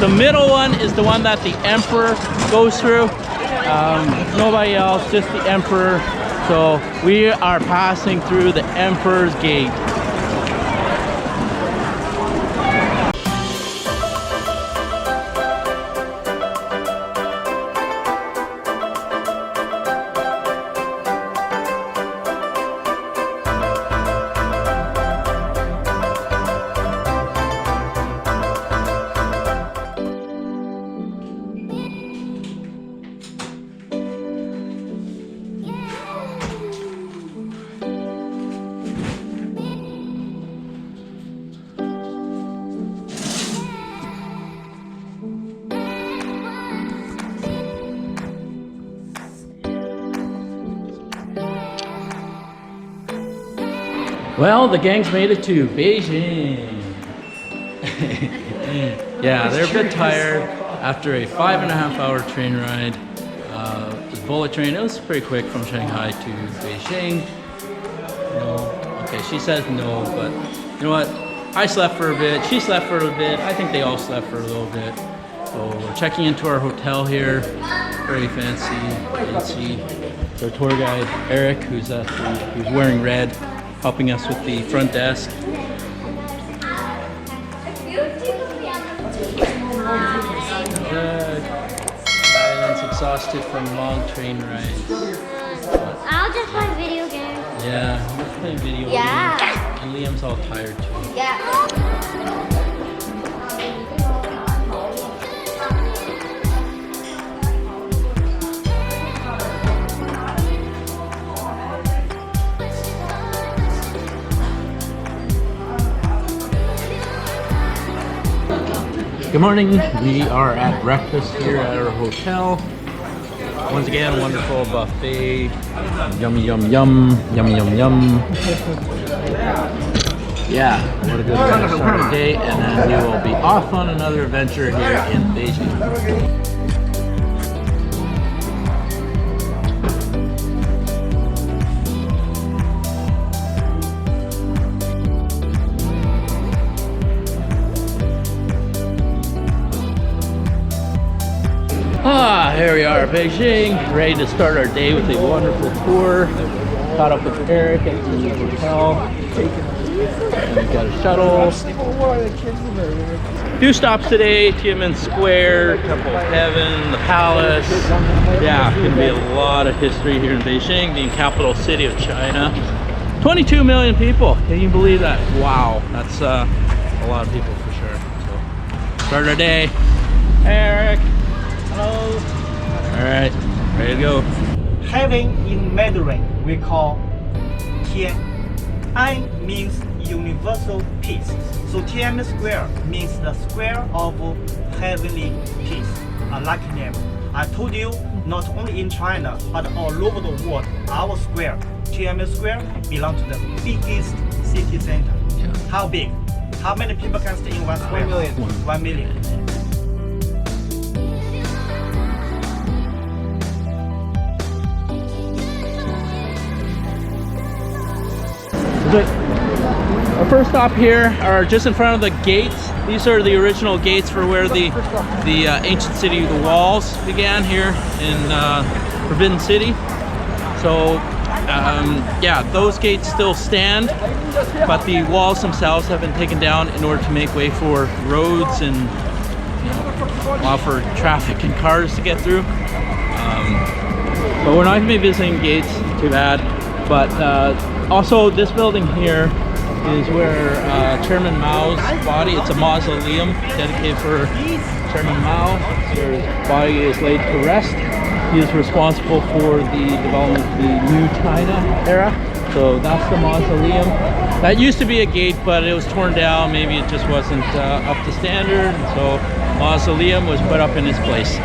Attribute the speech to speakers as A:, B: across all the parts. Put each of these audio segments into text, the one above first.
A: The middle one is the one that the emperor goes through. Nobody else, just the emperor. So we are passing through the Emperor's Gate. Well, the gang's made it to Beijing. Yeah, they're a bit tired after a 5.5-hour train ride. The bullet train, it was pretty quick from Shanghai to Beijing. No, okay, she says no, but you know what? I slept for a bit, she slept for a bit, I think they all slept for a little bit. So we're checking into our hotel here, very fancy. You can see our tour guide, Eric, who's wearing red, helping us with the front desk. Good. Silence, exhausted from long train rides.
B: I'll just play video games.
A: Yeah, we're playing video games.
B: Yeah.
A: And Liam's all tired too.
B: Yeah.
A: Good morning. We are at breakfast here at our hotel. Once again, wonderful buffet. Yum, yum, yum. Yum, yum, yum. Yeah, what a good way to start a day. And then we will be off on another adventure here in Beijing. Here we are, Beijing, ready to start our day with a wonderful tour. Caught up with Eric at the hotel. And we've got a shuttle. Few stops today: Tiananmen Square, Temple of Heaven, the Palace. Yeah, gonna be a lot of history here in Beijing, the capital city of China. 22 million people. Can you believe that? Wow, that's a lot of people for sure. So, start our day. Hey, Eric. Hello. All right, ready to go.
C: Heaven in Mandarin we call Tian. An means universal peace. So Tiananmen Square means the square of heavenly peace. A lucky name. I told you, not only in China, but all over the world, our square, Tiananmen Square, belongs to the biggest city center.
A: Yeah.
C: How big? How many people can stay in one square?
D: 1 million.
C: 1 million.
A: Our first stop here are just in front of the gates. These are the original gates for where the ancient city of the walls began here in Forbidden City. So yeah, those gates still stand, but the walls themselves have been taken down in order to make way for roads and allow for traffic and cars to get through. But we're not going to be visiting gates, too bad. But also this building here is where Chairman Mao's body, it's a mausoleum dedicated for Chairman Mao, where his body is laid to rest. He is responsible for the development of the New China era. So that's the mausoleum. That used to be a gate, but it was torn down. Maybe it just wasn't up to standard. And so mausoleum was put up in its place.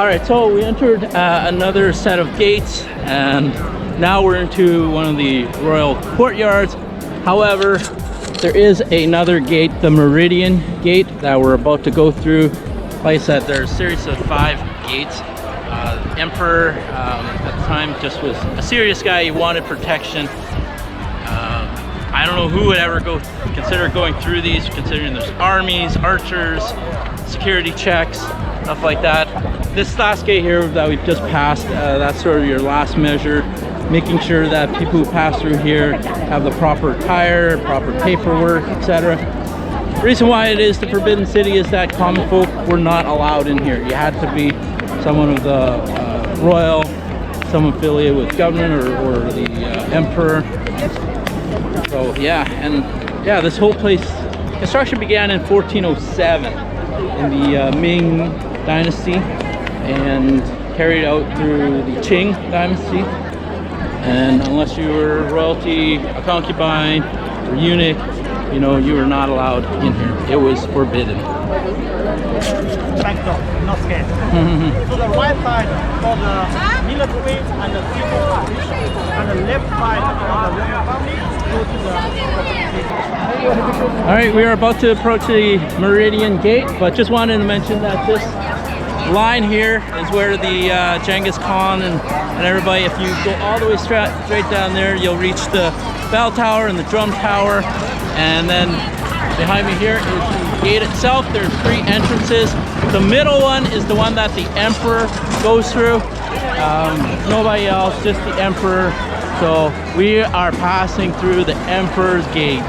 A: All right, so we entered another set of gates, and now we're into one of the royal courtyards. However, there is another gate, the Meridian Gate, that we're about to go through. Like I said, there's a series of 5 gates. The Emperor at the time just was a serious guy. He wanted protection. I don't know who would ever consider going through these, considering there's armies, archers, security checks, stuff like that. This last gate here that we've just passed, that's sort of your last measure, making sure that people who pass through here have the proper attire, proper paperwork, etc. The reason why it is the Forbidden City is that common folk were not allowed in here. You had to be someone of the royal, someone affiliated with government or the emperor. So yeah, and yeah, this whole place, construction began in 1407 in the Ming Dynasty and carried out through the Qing Dynasty. And unless you were royalty, a concubine, or eunuch, you know, you were not allowed in here. It was forbidden.
C: Thank God, not scared. So the right side for the military and the civil part, and the left side for the royal family go to the.
A: All right, we are about to approach the Meridian Gate, but just wanted to mention that this line here is where the Genghis Khan and everybody, if you go all the way straight down there, you'll reach the bell tower and the drum tower, and then behind me here is the gate itself. There's 3 entrances. The middle one is the one that the emperor goes through. Nobody else, just the emperor. So we are passing through the Emperor's Gate.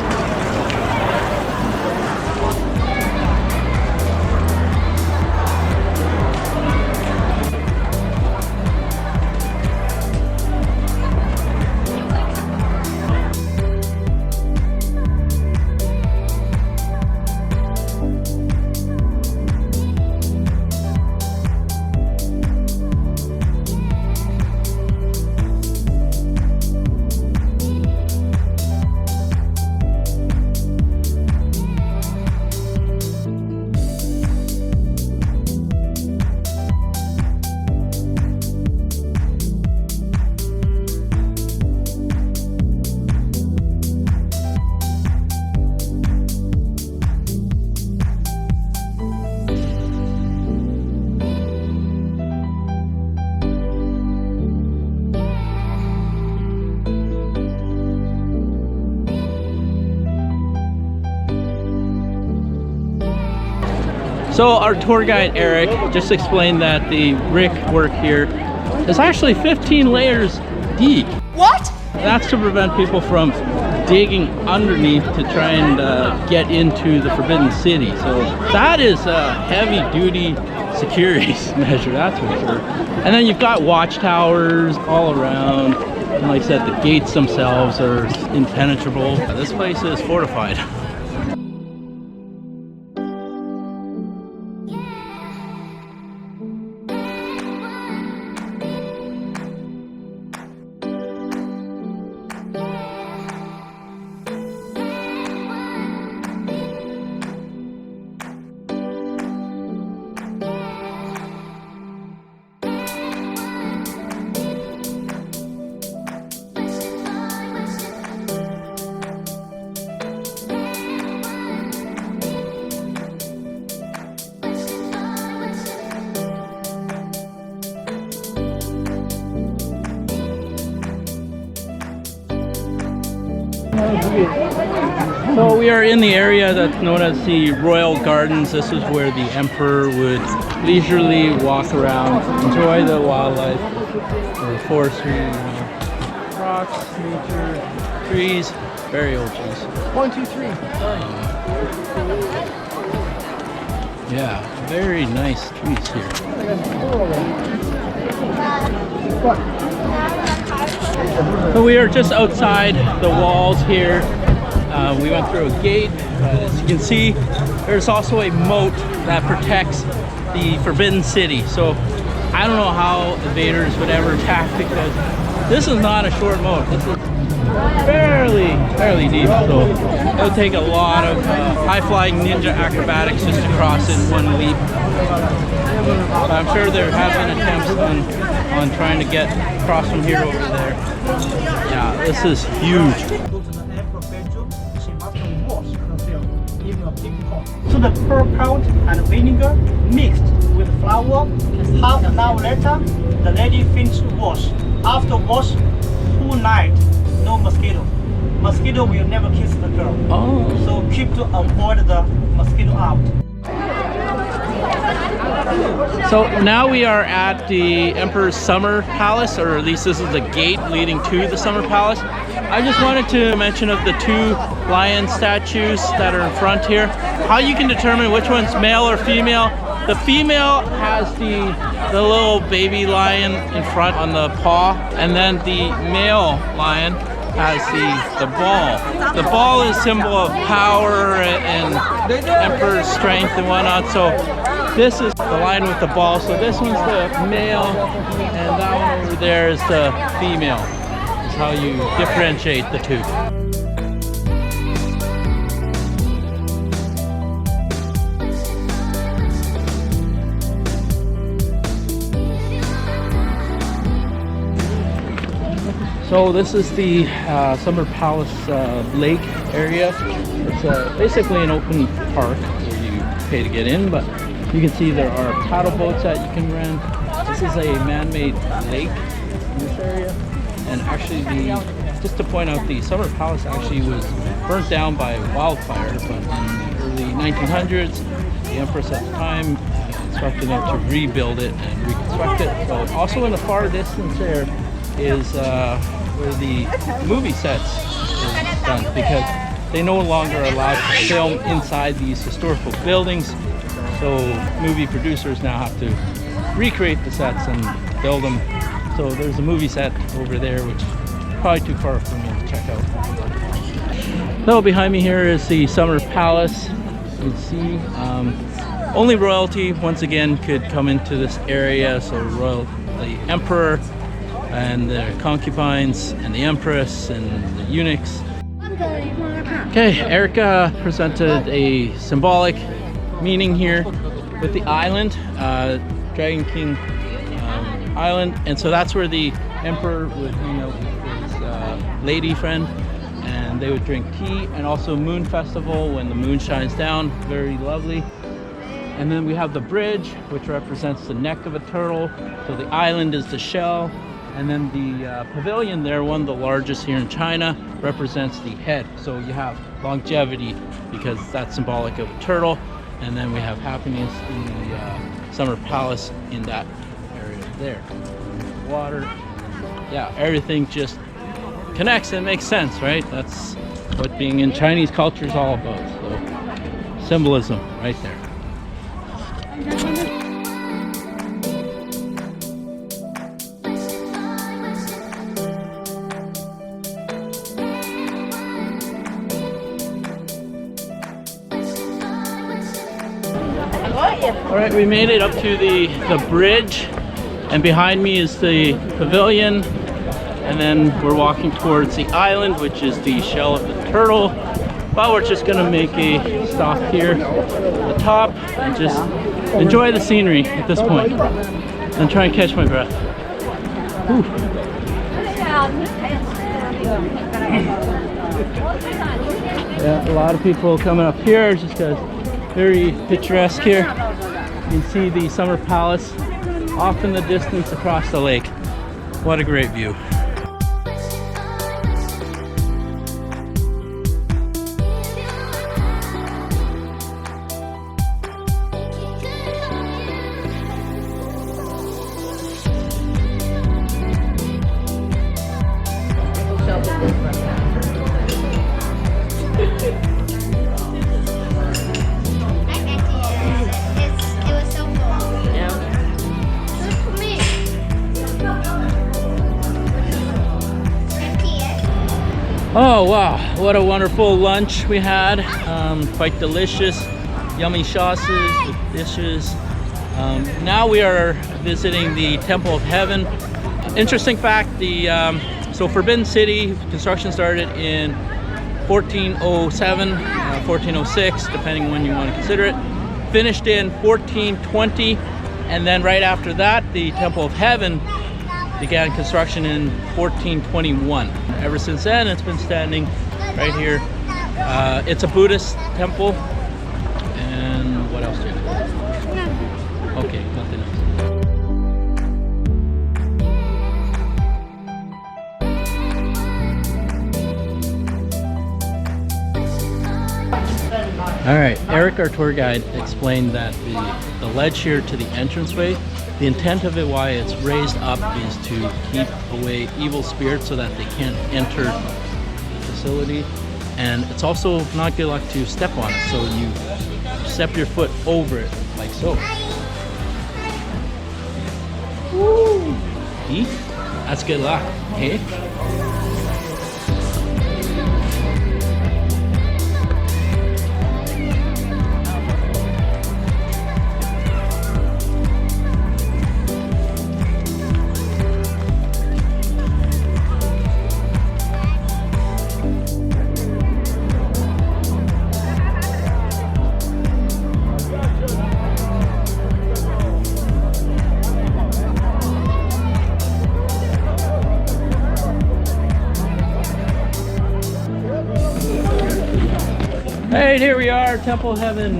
A: So our tour guide Eric just explained that the brick work here is actually 15 layers deep.
D: What?
A: That's to prevent people from digging underneath to try and get into the Forbidden City. So that is a heavy duty security measure, that's for sure. And then you've got watchtowers all around. And like I said, the gates themselves are impenetrable. This place is fortified. So we are in the area that's known as the Royal Gardens. This is where the Emperor would leisurely walk around, enjoy the wildlife, the forestry, rocks, nature, trees, very old trees.
D: 1, 2, 3.
A: Yeah, very nice trees here. So we are just outside the walls here. We went through a gate, but as you can see, there's also a moat that protects the Forbidden City. So I don't know how invaders would ever attack, because This is not a short moat. This is fairly deep, so it'll take a lot of high-flying ninja acrobatics just to cross in one leap. But I'm sure there have been attempts on trying to get across from here over there. Yeah, this is huge.
C: Go to the emperor bedroom. She must wash herself in a big pot. So the pearl powder and vinegar mixed with flour. Half an hour later, the lady finished wash. After wash, whole night, no mosquito. Mosquito will never kiss the girl.
A: Oh.
C: So keep to avoid the mosquito out.
A: So now we are at the Emperor's Summer Palace, or at least this is the gate leading to the Summer Palace. I just wanted to mention of the two lion statues that are in front here, how you can determine which one's male or female. The female has the little baby lion in front on the paw, and then the male lion has the ball. The ball is symbol of power and Emperor's strength and whatnot. So this is the lion with the ball. So this one's the male, and that one over there is the female. That's how you differentiate the two. So this is the Summer Palace lake area. It's basically an open park where you pay to get in, but you can see there are paddle boats that you can rent. This is a man-made lake in this area. And actually, just to point out, the Summer Palace actually was burnt down by wildfire, but in the early 1900s, the Empress at the time instructed them to rebuild it and reconstruct it. So also in the far distance there is where the movie sets is done, because they no longer are allowed to film inside these historical buildings. So movie producers now have to recreate the sets and build them. So there's a movie set over there, which is probably too far for me to check out. So behind me here is the Summer Palace. You can see only royalty once again could come into this area. So the emperor and the concubines and the empress and the eunuchs. Okay, Erica presented a symbolic meaning here with the island, Dragon King Island, and so that's where the emperor would hang out with his lady friend, and they would drink tea, and also Moon Festival when the moon shines down, very lovely. And then we have the bridge, which represents the neck of a turtle, so the island is the shell. And then the pavilion there, one of the largest here in China, represents the head. So you have longevity because that's symbolic of a turtle. And then we have happiness in the Summer Palace in that area there. Water. Yeah, everything just connects and makes sense, right? That's what being in Chinese culture is all about. So symbolism right there. All right, we made it up to the bridge, and behind me is the pavilion, and then we're walking towards the island, which is the shell of the turtle. But we're just gonna make a stop here at the top and just enjoy the scenery at this point and try and catch my breath. Whew. Yeah, a lot of people coming up here just because very picturesque here. You can see the Summer Palace off in the distance across the lake. What a great view. Oh wow, what a wonderful lunch we had. Quite delicious, yummy sauces with dishes. Now we are visiting the Temple of Heaven. Interesting fact, so Forbidden City construction started in 1407, 1406, depending when you want to consider it. Finished in 1420, and then right after that, the Temple of Heaven began construction in 1421. Ever since then, it's been standing right here. It's a Buddhist temple. And what else do you have? Okay, nothing else. All right, Eric, our tour guide, explained that the ledge here to the entranceway, the intent of it, why it's raised up, is to keep away evil spirits so that they can't enter the facility. And it's also not good luck to step on it, so you step your foot over it, like so. Woo! See? That's good luck, okay? Right, here we are, Temple of Heaven.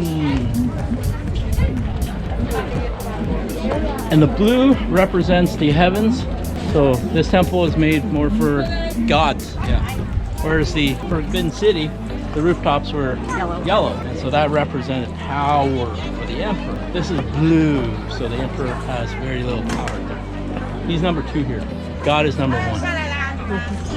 A: And the blue represents the heavens. So this temple is made more for gods. Yeah. Whereas the Forbidden City, the rooftops were yellow. And so that represented power for the emperor. This is blue, so the emperor has very little power. He's number 2 here. God is number 1.